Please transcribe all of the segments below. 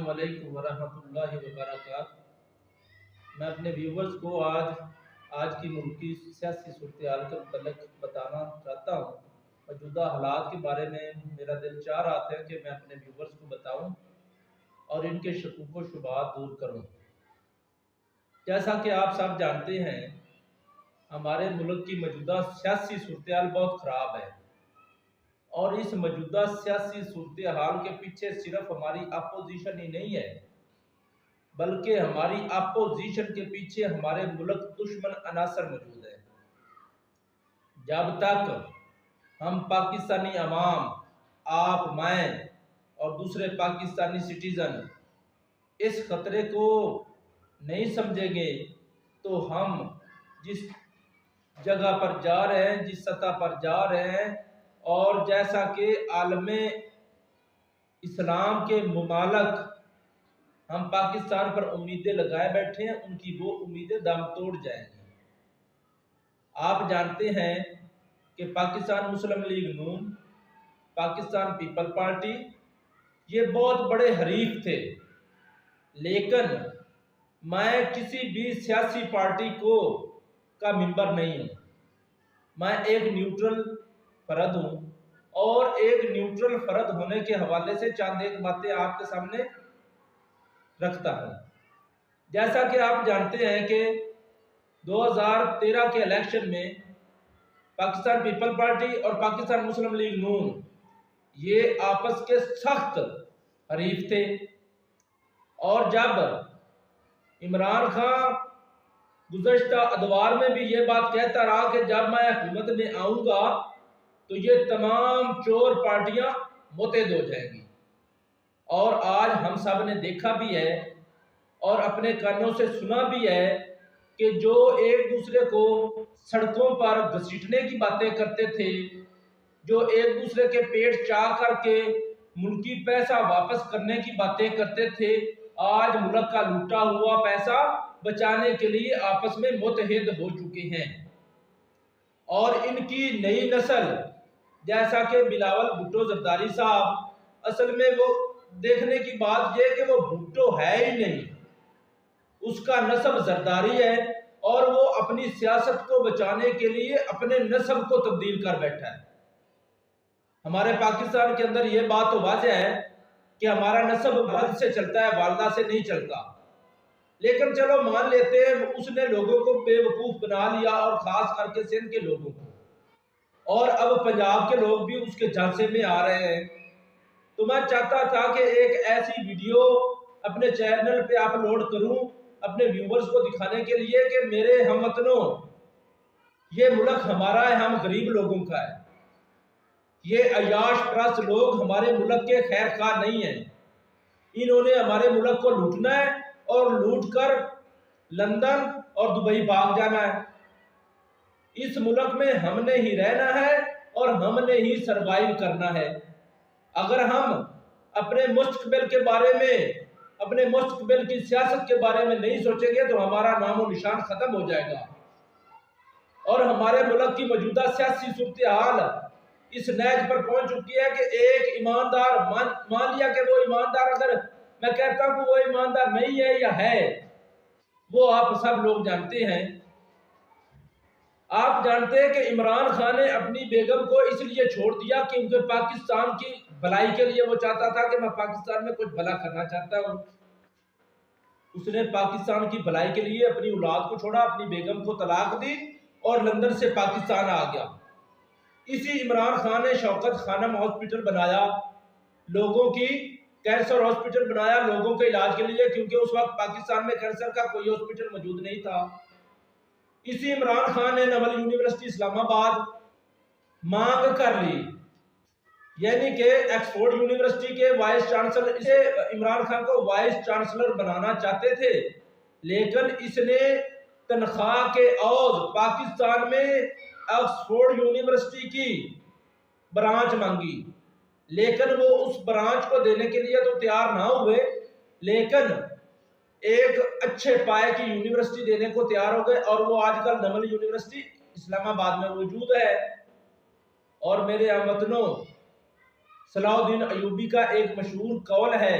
السلام علیکم ورحمۃ اللہ وبرکاتہ۔ میں اپنے ویورز کو آج کی ملکی سیاسی صورتحال کے متعلق بتانا چاہتا ہوں۔ موجودہ حالات کے بارے میں میرا دل چاہ رہا تھا کہ میں اپنے ویورز کو بتاؤں اور ان کے شکوک و شبہات دور کروں۔ جیسا کہ آپ سب جانتے ہیں، ہمارے ملک کی موجودہ سیاسی صورتحال بہت خراب ہے، اور اس موجودہ سیاسی صورتحال کے پیچھے صرف ہماری اپوزیشن ہی نہیں ہے، بلکہ ہماری اپوزیشن کے پیچھے ہمارے ملک دشمن عناصر موجود ہیں۔ جب تک ہم پاکستانی عوام، آپ، میں اور دوسرے پاکستانی سٹیزن اس خطرے کو نہیں سمجھیں گے تو ہم جس جگہ پر جا رہے ہیں، جس سطح پر جا رہے ہیں، اور جیسا کہ عالم اسلام کے ممالک ہم پاکستان پر امیدیں لگائے بیٹھے ہیں، ان کی وہ امیدیں دم توڑ جائیں گی۔ آپ جانتے ہیں کہ پاکستان مسلم لیگ نون، پاکستان پیپل پارٹی یہ بہت بڑے حریف تھے، لیکن میں کسی بھی سیاسی پارٹی کا ممبر نہیں ہوں۔ میں ایک نیوٹرل فرد ہوں، اور ایک نیوٹرل فرد ہونے کے حوالے سے چند ایک باتیں آپ کے سامنے رکھتا ہوں۔ جیسا کہ آپ جانتے ہیں کہ 2013 کے الیکشن میں پاکستان پیپل پارٹی اور پاکستان مسلم لیگ نون یہ آپس کے سخت حریف تھے، اور جب عمران خان گزشتہ ادوار میں بھی یہ بات کہتا رہا کہ جب میں حکومت میں آؤں گا تو یہ تمام چور پارٹیاں متحد ہو جائیں گی، اور آج ہم سب نے دیکھا بھی ہے اور اپنے کانوں سے سنا بھی ہے کہ جو ایک دوسرے کو سڑکوں پر گھسیٹنے کی باتیں کرتے تھے، جو ایک دوسرے کے پیٹ چاہ کر کے ملکی پیسہ واپس کرنے کی باتیں کرتے تھے، آج ملک کا لوٹا ہوا پیسہ بچانے کے لیے آپس میں متحد ہو چکے ہیں۔ اور ان کی نئی نسل، جیسا کہ بلاول بھٹو زرداری صاحب، اصل میں وہ دیکھنے کی بات یہ کہ وہ بھٹو ہے ہی نہیں، اس کا نسب زرداری ہے، اور وہ اپنی سیاست کو بچانے کے لیے اپنے نسب کو تبدیل کر بیٹھا ہے۔ ہمارے پاکستان کے اندر یہ بات تو واضح ہے کہ ہمارا نسب والد سے چلتا ہے، والدہ سے نہیں چلتا، لیکن چلو مان لیتے ہیں اس نے لوگوں کو بے وقوف بنا لیا، اور خاص کر کے سندھ کے لوگوں کو، اور اب پنجاب کے لوگ بھی اس کے جھانسے میں آ رہے ہیں۔ تو میں چاہتا تھا کہ ایک ایسی ویڈیو اپنے چینل پہ اپلوڈ کروں اپنے ویورز کو دکھانے کے لیے کہ میرے ہم وطنوں، یہ ملک ہمارا ہے، ہم غریب لوگوں کا ہے۔ یہ عیاش پرست لوگ ہمارے ملک کے خیر خواہ نہیں ہیں، انہوں نے ہمارے ملک کو لوٹنا ہے، اور لوٹ کر لندن اور دبئی بھاگ جانا ہے۔ اس ملک میں ہم نے ہی رہنا ہے، اور ہم نے ہی سروائیو کرنا ہے۔ اگر ہم اپنے مستقبل کے بارے میں، اپنے مستقبل کی سیاست کے بارے میں نہیں سوچیں گے تو ہمارا نام و نشان ختم ہو جائے گا، اور ہمارے ملک کی موجودہ سیاسی صورتحال اس نیج پر پہنچ چکی ہے کہ ایک ایماندار، مان لیا کہ وہ ایماندار، اگر میں کہتا ہوں کہ وہ ایماندار نہیں ہے یا ہے، وہ آپ سب لوگ جانتے ہیں۔ آپ جانتے ہیں کہ عمران خان نے اپنی بیگم کو اس لیے چھوڑ دیا کہ ان کے پاکستان کی بھلائی کے لیے وہ چاہتا تھا کہ میں پاکستان میں کچھ بھلا کرنا چاہتا ہوں۔ اس نے پاکستان کی بھلائی کے لیے اپنی اولاد کو چھوڑا، اپنی بیگم کو طلاق دی، اور لندن سے پاکستان آ گیا۔ اسی عمران خان نے شوکت خانم ہاسپٹل بنایا، لوگوں کی کینسر ہاسپٹل بنایا لوگوں کے علاج کے لیے، کیونکہ اس وقت پاکستان میں کینسر کا کوئی ہاسپٹل موجود نہیں تھا۔ اسی عمران خان نے نول یونیورسٹی اسلام آباد مانگ کر لی، یعنی کہ ایکسفورڈ یونیورسٹی کے وائس چانسلر، اسے عمران خان کو وائس چانسلر بنانا چاہتے تھے، لیکن اس نے تنخواہ کے عوض پاکستان میں ایکسفورڈ یونیورسٹی کی برانچ مانگی، لیکن وہ اس برانچ کو دینے کے لیے تو تیار نہ ہوئے، لیکن ایک اچھے پائے کی یونیورسٹی دینے کو تیار ہو گئے، اور وہ آج کل نول یونیورسٹی اسلام آباد میں موجود ہے۔ اور میرے ہم وطنوں، صلاح الدین ایوبی کا ایک مشہور قول ہے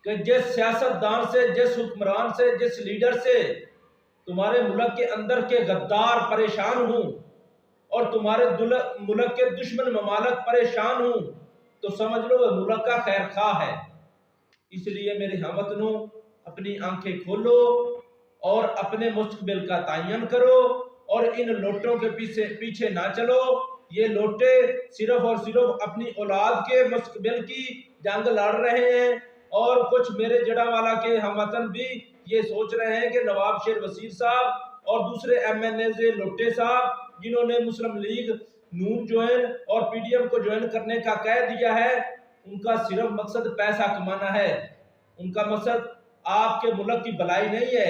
کہ جس سیاستدان سے، جس حکمران سے، جس لیڈر سے تمہارے ملک کے اندر کے غدار پریشان ہوں اور تمہارے ملک کے دشمن ممالک پریشان ہوں تو سمجھ لو وہ ملک کا خیر خواہ ہے۔ اس لیے میرے ہم وطنوں، اپنی آنکھیں کھولو اور اپنے مستقبل کا تعین کرو اور ان لوٹوں کے پیچھے نہ چلو۔ یہ لوٹے صرف اور صرف اپنی اولاد کے مستقبل کی جنگ لڑ رہے ہیں، اور کچھ میرے جڑاوالا کے ہم وطن بھی یہ سوچ رہے ہیں کہ نواب شیر وسیع صاحب اور دوسرے ایم این اے لوٹے صاحب جنہوں نے مسلم لیگ نون جوائن اور پی ڈی ایم کو جوائن کرنے کا کہہ دیا ہے، ان کا صرف مقصد پیسہ کمانا ہے۔ ان کا مقصد آپ کے ملک کی بھلائی نہیں ہے،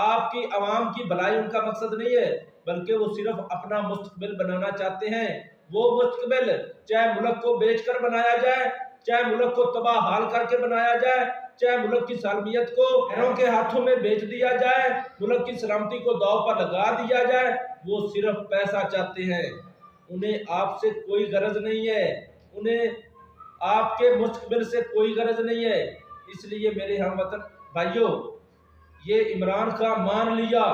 آپ کی عوام کی بھلائی ان کا مقصد نہیں ہے، بلکہ وہ صرف اپنا مستقبل بنانا چاہتے ہیں۔ وہ مستقبل چاہے ملک کو بیچ کر بنایا جائے، چاہے ملک کو تباہ حال کر کے بنایا جائے، چاہے ملک کی سالمیت کو غیروں کے ہاتھوں میں بیچ دیا جائے، ملک کی سلامتی کو داؤ پر لگا دیا جائے، وہ صرف پیسہ چاہتے ہیں۔ انہیں آپ سے کوئی غرض نہیں ہے، انہیں آپ کے مستقبل سے کوئی غرض نہیں ہے۔ اس لیے میرے ہم وطن بھائیوں، یہ عمران خان مان لیا،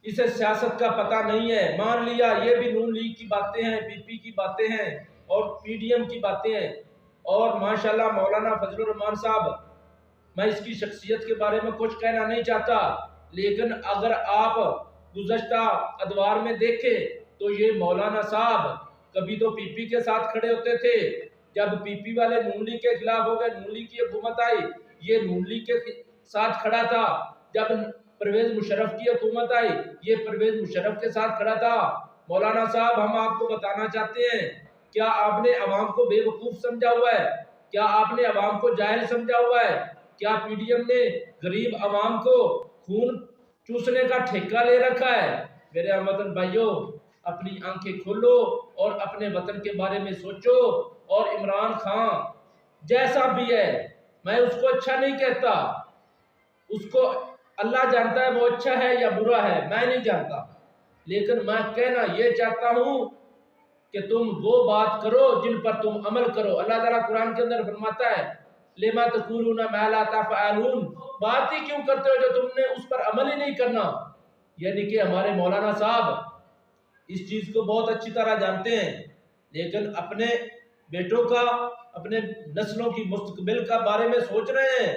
اسے سیاست کا پتہ نہیں ہے، مان لیا یہ بھی نون لیگ کی باتیں ہیں، پی پی کی باتیں ہیں اور پی ڈی ایم کی باتیں ہیں۔ اور ماشاءاللہ مولانا فضل الرحمان صاحب، میں اس کی شخصیت کے بارے میں کچھ کہنا نہیں چاہتا، لیکن اگر آپ گزشتہ ادوار میں دیکھیں تو یہ مولانا صاحب کبھی تو پی پی کے ساتھ کھڑے ہوتے تھے، جب پی پی والے نون لیگ کے خلاف ہو گئے، نون لیگ کی حکومت آئی، یہ نون لیگ کے ساتھ کھڑا تھا۔ جب پرویز مشرف کی حکومت آئی، یہ پرویز مشرف کے ساتھ کھڑا تھا۔ مولانا صاحب، ہم آپ کو بتانا چاہتے ہیں، کیا آپ نے عوام کو بے وقوف سمجھا ہوا ہے؟ کیا آپ نے عوام کو جاہل سمجھا ہوا ہے؟ کیا پی ڈی ایم نے غریب عوام کو خون چوسنے کا ٹھیکہ لے رکھا ہے؟ میرے ہم وطن بھائیوں، اپنی آنکھیں کھولو اور اپنے وطن کے بارے میں سوچو۔ اور عمران خان جیسا بھی ہے، میں اس کو اچھا نہیں کہتا، اس کو اللہ جانتا ہے وہ اچھا ہے یا برا ہے، میں نہیں جانتا، لیکن میں کہنا یہ چاہتا ہوں کہ تم وہ بات کرو جن پر تم عمل کرو۔ اللہ تعالیٰ قرآن کے اندر فرماتا ہے لِمَا تَقُولُونَ مَا لَا تَفْعَلُونَ، بات ہی کیوں کرتے ہو جو تم نے اس پر عمل ہی نہیں کرنا۔ یعنی کہ ہمارے مولانا صاحب اس چیز کو بہت اچھی طرح جانتے ہیں، لیکن اپنے بیٹوں کا، اپنے نسلوں کی مستقبل کا بارے میں سوچ رہے ہیں،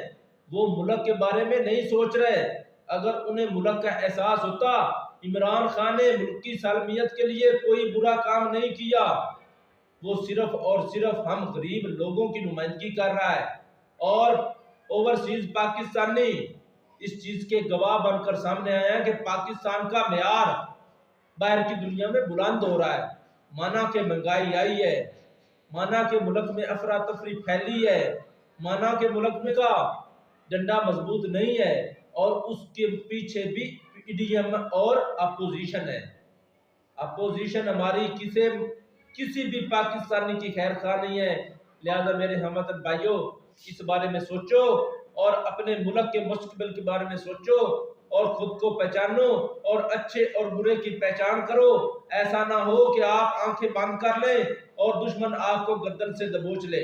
وہ ملک کے بارے میں نہیں سوچ رہے۔ اگر انہیں ملک کا احساس ہوتا، عمران خان نے ملک کی سالمیت کے لیے کوئی برا کام نہیں کیا، وہ صرف اور صرف ہم غریب لوگوں کی نمائندگی کر رہا ہے، اور اوورسیز پاکستانی اس چیز کے گواہ بن کر سامنے آیا ہے کہ پاکستان کا معیار باہر کی دنیا میں بلند ہو رہا ہے۔ مانا کہ مہنگائی آئی ہے، مانا کہ ملک میں افراتفری پھیلی ہے، مانا کہ ملک میں کا ڈنڈا مضبوط نہیں ہے، اور اس کے پیچھے بھی پی ڈی ایم اور اپوزیشن ہے۔ اپوزیشن ہماری کسی بھی پاکستانی کی خیر خواہ نہیں ہے۔ لہذا میرے ہم وطن بھائیوں، اس بارے میں سوچو اور اپنے ملک کے مستقبل کے بارے میں سوچو اور خود کو پہچانو اور اچھے اور برے کی پہچان کرو۔ ایسا نہ ہو کہ آپ آنکھیں بند کر لیں اور دشمن آپ کو گردن سے دبوچ لے۔